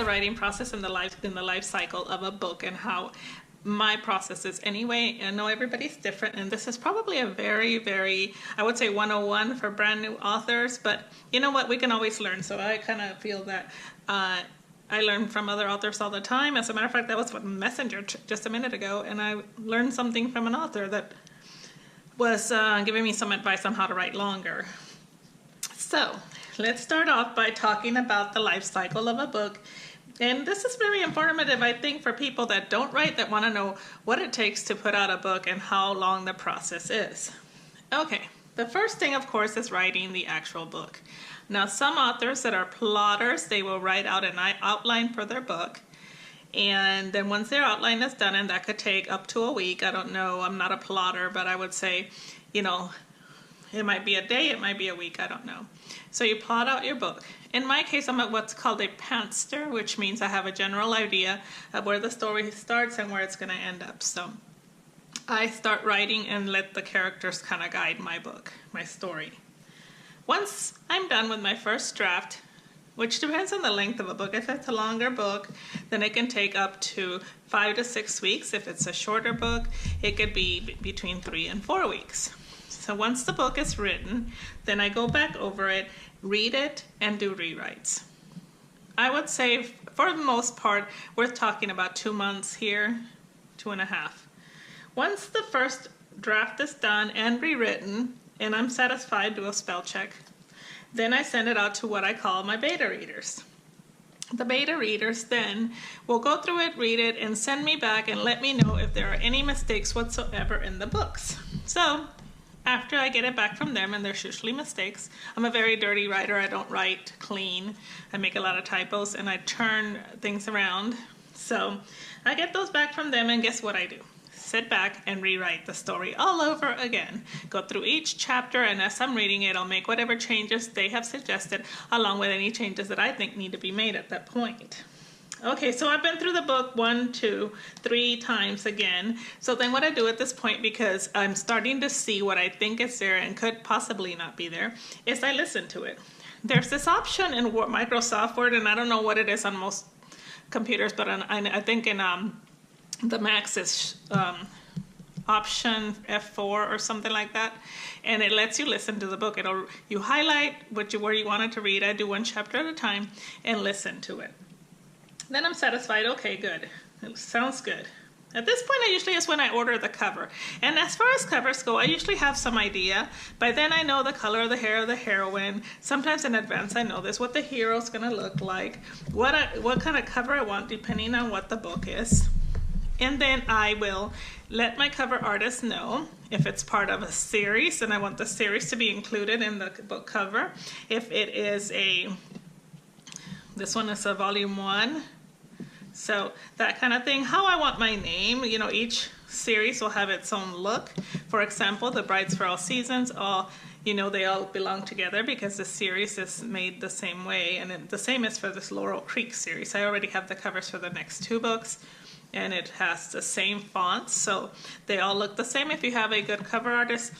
writing process and the life cycle of a book and how my process is anyway. I know everybody's different, and this is probably a very, I would say 101 for brand new authors, but you know what, we can always learn. So I kind of feel that I learn from other authors all the time. As a matter of fact, that was what Messenger just a minute ago, and I learned something from an author that was giving me some advice on how to write longer. So let's start off by talking about the life cycle of a book. And this is very informative, I think, for people that don't write, that want to know what it takes to put out a book and how long the process is. Okay, the first thing, of course, is writing the actual book. Now, some authors that are plotters, they will write out an outline for their book. And then once their outline is done, and that could take up to a week, I don't know, I'm not a plotter, but I would say, you know, it might be a day, it might be a week, I don't know. So you plot out your book. In my case, I'm at what's called a pantster, which means I have a general idea of where the story starts and where it's going to end up. So I start writing and let the characters kind of guide my book, my story. Once I'm done with my first draft, which depends on the length of a book. If it's a longer book, then it can take up to 5 to 6 weeks. If it's a shorter book, it could be between 3 and 4 weeks. So once the book is written, then I go back over it, read it, and do rewrites. I would say, for the most part, we're talking about 2 months here, 2.5. Once the first draft is done and rewritten, and I'm satisfied, do a spell check, then I send it out to what I call my beta readers. The beta readers then will go through it, read it, and send me back and let me know if there are any mistakes whatsoever in the books. So after I get it back from them, and there's usually mistakes, I'm a very dirty writer. I don't write clean. I make a lot of typos, and I turn things around. So I get those back from them, and guess what I do? Sit back and rewrite the story all over again. Go through each chapter, and as I'm reading it, I'll make whatever changes they have suggested, along with any changes that I think need to be made at that point. Okay, so I've been through the book 1, 2, 3 times again. So then what I do at this point, because I'm starting to see what I think is there and could possibly not be there, is I listen to it. There's this option in Microsoft Word, and I don't know what it is on most computers, but I think in the Macs is option F4 or something like that, and it lets you listen to the book. You highlight where you wanted to read. I do 1 chapter at a time and listen to it. Then I'm satisfied. Okay, good. It sounds good. At this point, I usually is when I order the cover. And as far as covers go, I usually have some idea. By then, I know the color of the hair of the heroine. Sometimes in advance, I know this, what the hero's going to look like, what kind of cover I want, depending on what the book is. And then I will let my cover artist know if it's part of a series, and I want the series to be included in the book cover. If it is this one is a volume 1. So that kind of thing. How I want my name, you know, each series will have its own look. For example, the Brides for All Seasons, they all belong together because the series is made the same way. And the same is for this Laurel Creek series. I already have the covers for the next 2 books. And it has the same fonts, so they all look the same. If you have a good cover artist,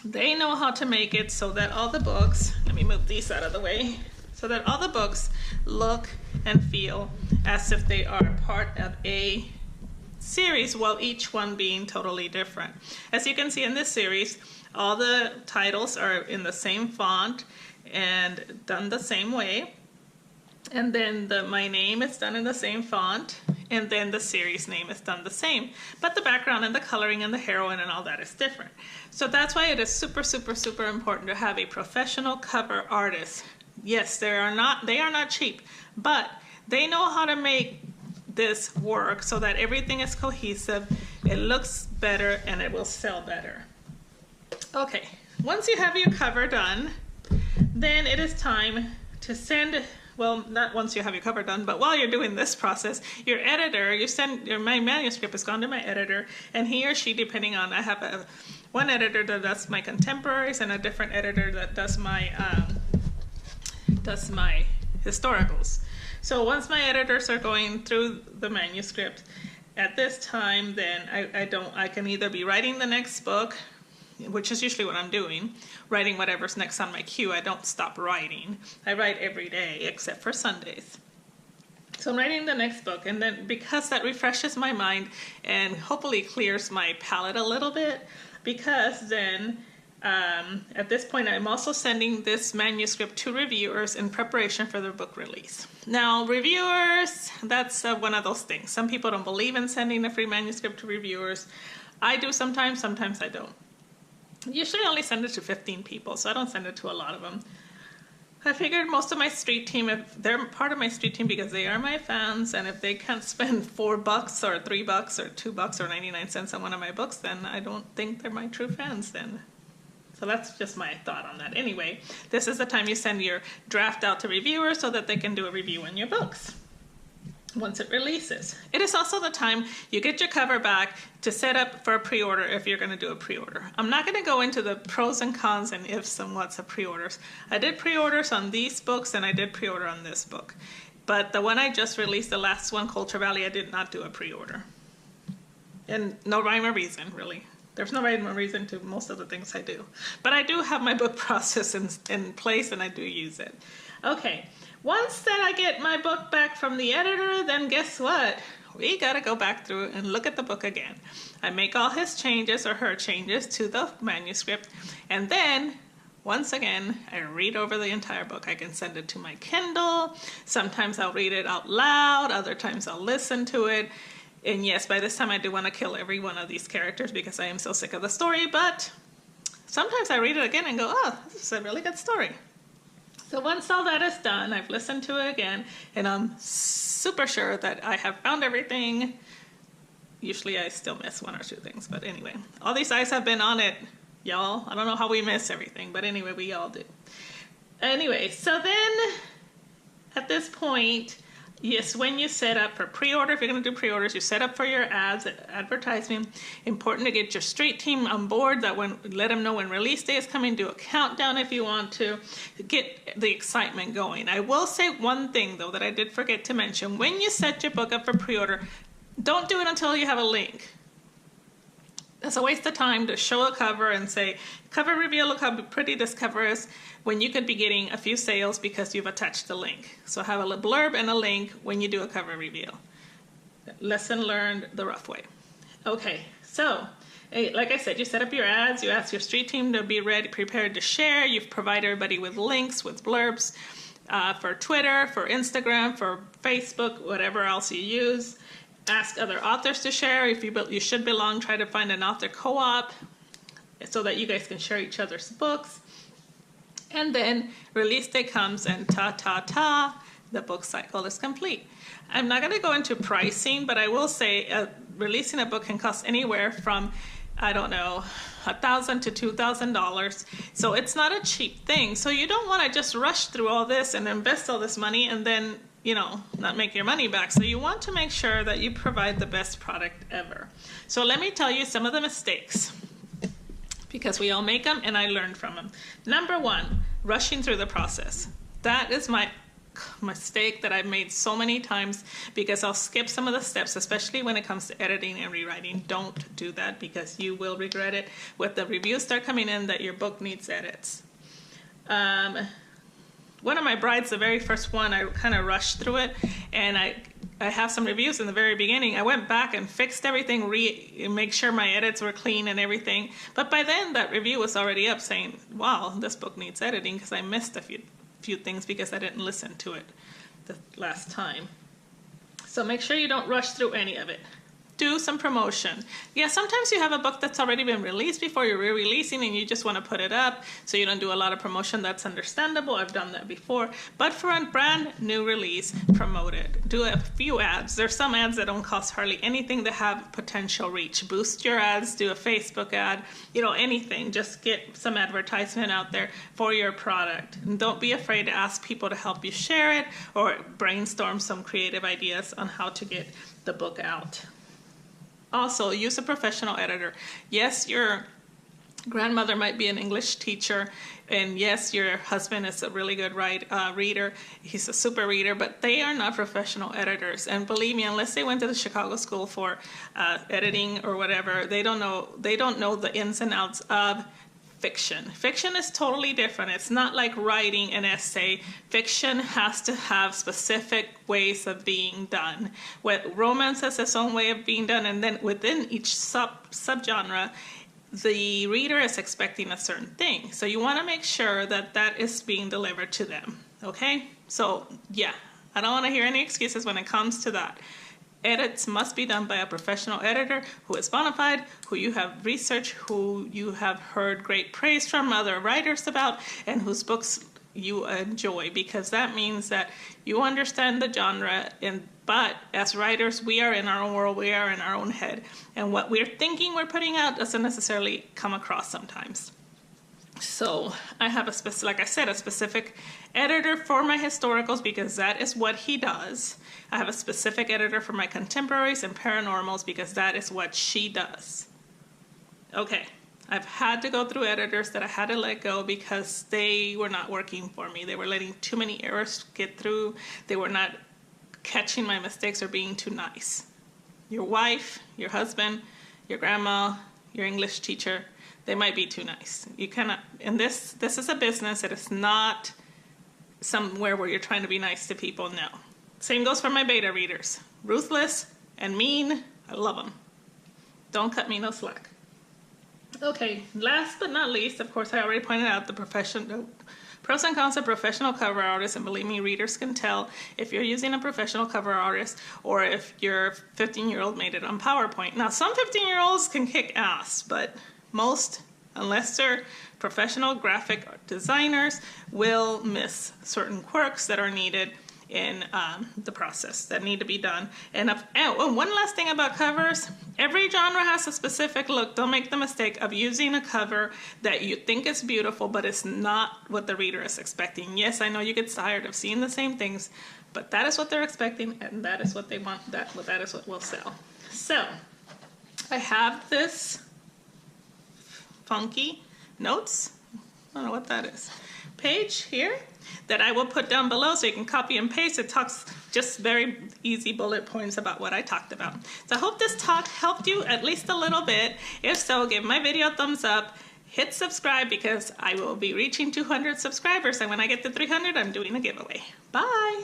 they know how to make it so that all the books, let me move these out of the way, so that all the books look and feel as if they are part of a series, while each one being totally different. As you can see in this series, all the titles are in the same font and done the same way. And then my name is done in the same font, and then the series name is done the same. But the background and the coloring and the heroine and all that is different. So that's why it is super, super, super important to have a professional cover artist. Yes, they are not cheap, but they know how to make this work so that everything is cohesive, it looks better, and it will sell better. Okay, once you have your cover done, then it is time to send. Well, not once you have your cover done, but while you're doing this process, your editor, my manuscript has gone to my editor, and he or she, depending on, I have one editor that does my contemporaries and a different editor that does my historicals. So once my editors are going through the manuscript, at this time, then I can either be writing the next book, which is usually what I'm doing, writing whatever's next on my queue. I don't stop writing. I write every day except for Sundays. So I'm writing the next book, and then because that refreshes my mind and hopefully clears my palate a little bit, because then at this point I'm also sending this manuscript to reviewers in preparation for their book release. Now reviewers, that's one of those things. Some people don't believe in sending a free manuscript to reviewers. I do sometimes I don't. Usually I only send it to 15 people, so I don't send it to a lot of them. I figured most of my street team, if they're part of my street team because they are my fans, and if they can't spend $4 or $3 or $2 or 99 cents on one of my books, then I don't think they're my true fans then. So that's just my thought on that. Anyway, this is the time you send your draft out to reviewers so that they can do a review on your books once it releases. It is also the time you get your cover back to set up for a pre-order if you're going to do a pre-order. I'm not going to go into the pros and cons and ifs and whats of pre-orders. I did pre-orders on these books and I did pre-order on this book. But the one I just released, the last one, Culture Valley, I did not do a pre-order. And no rhyme or reason, really. There's no rhyme or reason to most of the things I do. But I do have my book process in place and I do use it. Okay. Once that I get my book back from the editor, then guess what? We gotta go back through and look at the book again. I make all his changes or her changes to the manuscript, and then once again, I read over the entire book. I can send it to my Kindle. Sometimes I'll read it out loud. Other times I'll listen to it. And yes, by this time I do want to kill every one of these characters because I am so sick of the story, but sometimes I read it again and go, oh, this is a really good story. So once all that is done, I've listened to it again, and I'm super sure that I have found everything. Usually I still miss one or two things, but anyway. All these eyes have been on it, y'all. I don't know how we miss everything, but anyway, we all do. Anyway, so then at this point, yes, when you set up for pre-order, if you're going to do pre-orders, you set up for your ads, advertising. Important to get your street team on board, let them know when release day is coming. Do a countdown if you want to get the excitement going. I will say one thing, though, that I did forget to mention. When you set your book up for pre-order, don't do it until you have a link. It's a waste of time to show a cover and say, cover reveal, look how pretty this cover is, when you could be getting a few sales because you've attached the link. So have a blurb and a link when you do a cover reveal. Lesson learned the rough way. Okay, so like I said, you set up your ads, you ask your street team to be ready, prepared to share, you've provided everybody with links, with blurbs for Twitter, for Instagram, for Facebook, whatever else you use. Ask other authors to share. If you should belong, try to find an author co-op so that you guys can share each other's books. And then release day comes and ta-ta-ta, the book cycle is complete. I'm not going to go into pricing, but I will say releasing a book can cost anywhere from, I don't know, $1,000 to $2,000. So it's not a cheap thing. So you don't want to just rush through all this and invest all this money and then, you know, not make your money back. So you want to make sure that you provide the best product ever. So let me tell you some of the mistakes, because we all make them and I learned from them. Number one, rushing through the process. That is my mistake that I've made so many times, because I'll skip some of the steps, especially when it comes to editing and rewriting. Don't do that, because you will regret it when the reviews start coming in that your book needs edits. One of my brides, the very first one, I kind of rushed through it, and I have some reviews in the very beginning. I went back and fixed everything, make sure my edits were clean and everything. But by then, that review was already up saying, wow, this book needs editing, because I missed a few things because I didn't listen to it the last time. So make sure you don't rush through any of it. Do some promotion. Yeah, sometimes you have a book that's already been released before you're re-releasing and you just want to put it up, so you don't do a lot of promotion. That's understandable. I've done that before. But for a brand new release, promote it. Do a few ads. There's some ads that don't cost hardly anything that have potential reach. Boost your ads, do a Facebook ad, you know, anything. Just get some advertisement out there for your product. And don't be afraid to ask people to help you share it or brainstorm some creative ideas on how to get the book out. Also, use a professional editor. Yes, your grandmother might be an English teacher, and yes, your husband is a really good reader. He's a super reader, but they are not professional editors. And believe me, unless they went to the Chicago School for editing or whatever, they don't know the ins and outs of fiction. Fiction is totally different. It's not like writing an essay. Fiction has to have specific ways of being done. With romance has its own way of being done, and then within each subgenre, the reader is expecting a certain thing. So you want to make sure that that is being delivered to them. Okay? So yeah, I don't want to hear any excuses when it comes to that. Edits must be done by a professional editor who is bona fide, who you have researched, who you have heard great praise from other writers about, and whose books you enjoy, because that means that you understand the genre. But as writers, we are in our own world, we are in our own head, and what we're thinking we're putting out doesn't necessarily come across sometimes. So I have like I said, a specific editor for my historicals because that is what he does. I have a specific editor for my contemporaries and paranormals because that is what she does. Okay, I've had to go through editors that I had to let go because they were not working for me. They were letting too many errors get through. They were not catching my mistakes or being too nice. Your wife, your husband, your grandma, your English teacher, they might be too nice. You cannot, and this is a business. It is not somewhere where you're trying to be nice to people. No. Same goes for my beta readers. Ruthless and mean. I love them. Don't cut me no slack. Okay, last but not least, of course, I already pointed out the pros and cons of professional cover artists, and believe me, readers can tell if you're using a professional cover artist or if your 15-year-old made it on PowerPoint. Now, some 15-year-olds can kick ass, but most, unless they're professional graphic designers, will miss certain quirks that are needed in the process that need to be done. And one last thing about covers, every genre has a specific look. Don't make the mistake of using a cover that you think is beautiful, but it's not what the reader is expecting. Yes, I know you get tired of seeing the same things, but that is what they're expecting, and that is what they want. That is what will sell. So I have this funky notes, I don't know what that is, page here that I will put down below so you can copy and paste. It talks just very easy bullet points about what I talked about. So I hope this talk helped you at least a little bit. If so, give my video a thumbs up, hit subscribe because I will be reaching 200 subscribers, and when I get to 300, I'm doing a giveaway. Bye!